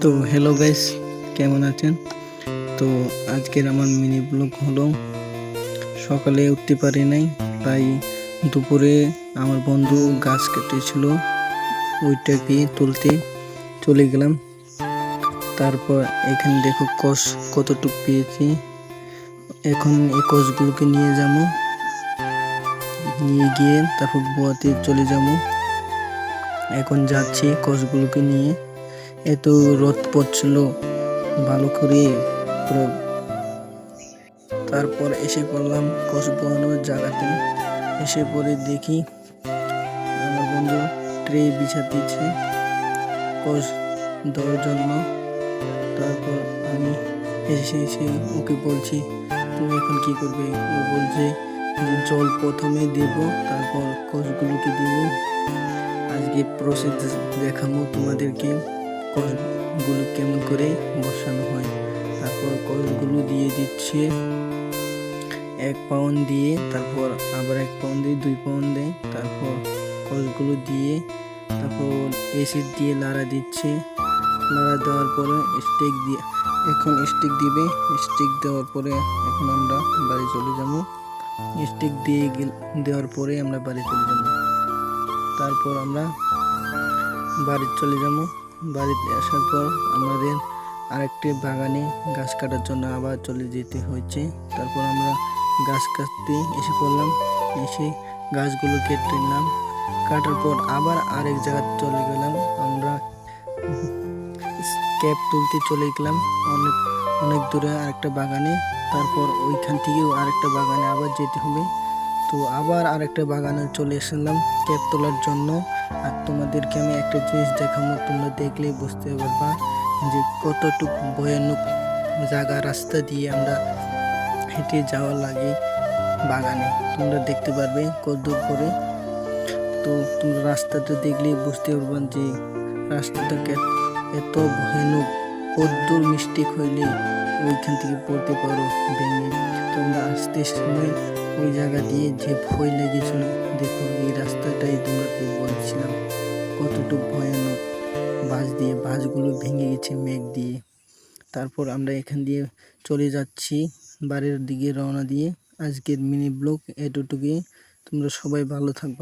তো hello guys, কেমন আছেন? তো আজকের আমার মিনি ব্লগ হলো, সকালে উঠতে পারি নাই, তাই দুপুরে আমার বন্ধু গাছ কেটেছিল, ওইটাকে তুলতে চলে গেলাম। তারপর এখানে দেখো কষ কতটুকু পেয়েছি। এখন এই কষগুলোকে নিয়ে যাবো, নিয়ে গিয়ে তারপর বোয়াতে চলে যাবো। এখন যাচ্ছি কষগুলোকে নিয়ে। এত রোদ পড়ছিল ভালো করে পুরো। তারপর এসে পড়লাম কষ বোয়ানোর জায়গাতে। এসে পরে দেখি আমার বন্ধু ট্রে বিছাতেছে কষ দেওয়ার জন্য। তারপর আমি এসে ওকে বলছি, তুমি এখন কি করবে? ও বলছে যে জল প্রথমে দেব, তারপর কষগুলোকে দেব। আজকে প্রসেস দেখাবো তোমাদেরকে, কষগুলো কেমন করে বসানো হয়। তারপর কষগুলো দিয়ে দিচ্ছে 1 পাউন্ড দিয়ে, তারপর আবার 1 পাউন্ড দিয়ে 2 পাউন্ড দেয়। তারপর কষগুলো দিয়ে তারপর এসিড দিয়ে লাড়া দিচ্ছে। লাড়া দেওয়ার পরে স্টিক দিয়ে, এখন স্টিক দিবে। স্টিক দেওয়ার পরে এখন আমরা বাড়ি চলে যাবো। স্টিক দিয়ে দেওয়ার পরে আমরা বাড়ি চলে যাব। তারপর আমরা বাড়ি চলে যাব। বাড়িতে আসার পর আমাদের আরেকটি বাগানে গাছ কাটার জন্য আবার চলে যেতে হয়েছে। তারপর আমরা গাছ কাটতে এসে পড়লাম। এসে গাছগুলো কেটে নিলাম। কাটার পর আবার আরেক জায়গায় চলে গেলাম। আমরা ক্যাপ তুলতে চলে গেলাম অনেক দূরে আরেকটা বাগানে। তারপর ওইখান থেকেও আরেকটা বাগানে আবার যেতে হবে। তো আবার আরেকটা বাগানে চলে এসেলাম ক্যাপ তোলার জন্য। আর তোমাদেরকে আমি একটা জিনিস দেখাবো, তোমরা দেখলেই বুঝতে পারবা যে কতটুকু ভয়ানক জায়গা, রাস্তা দিয়ে আমরা হেঁটে যাওয়া লাগে বাগানে। তোমরা দেখতে পারবে কত দূর করে। তো তোমরা রাস্তাটা দেখলেই বুঝতে পারবা যে রাস্তাটা এত ভয়ানক, কত দূর মিস্টেক হইলে ওইখান থেকে পড়তে পারো ভেঙে। তোমরা আসতে সময় ওই জায়গা দিয়ে যে ভয় লেগেছিল, দেখো এই রাস্তাটাই তোমাকে বলছিলাম কতটুকু ভয়ানক। বাসগুলো ভেঙে গেছে মেঘ দিয়ে। তারপর আমরা এখান দিয়ে চলে যাচ্ছি বাড়ির দিকে রওনা দিয়ে। আজকের মিনি ব্লগ এতটুকুই। তোমরা সবাই ভালো থাকবা।